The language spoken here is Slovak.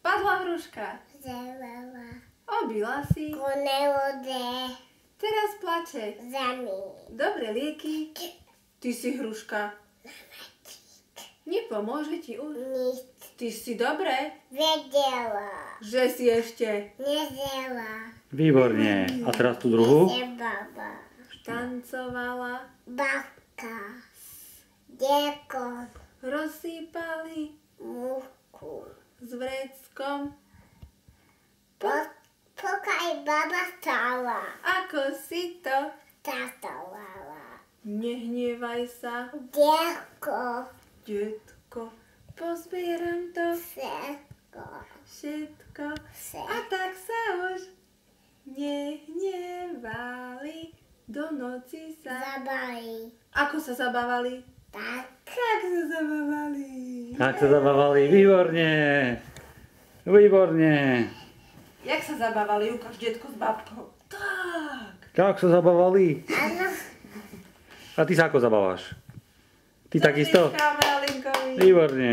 Padla hruška. Zelala. Obila si. Konelode. Teraz plače. Zami. Dobre lieky. Ty si hruška. Nepomôže ti už. Nic. Ty si dobre. Vedela. Že si ešte. Nezela. Výborne. A teraz tú druhú. Baba. Tancovala. Babka. Deko. Rozsýpali. Muku. S vreckom. Pokaj baba stala. Ako si to? Tatovala. Nehnevaj sa. Deko. Detko. Pozbieram to. Seko. Všetko. Se. A tak sa už nehnevali. Do noci sa... Zabali. Ako sa zabávali? Tak. Tak sa zabávali. Tak sa zabávali. Výborne. Výborne. Jak sa zabávali, ukáž detko s babkou. Tak. Tak sa zabávali. Áno. A ty sa ako zabávaš? Ty takisto? Zatlíškáme Alinkovi. Výborne.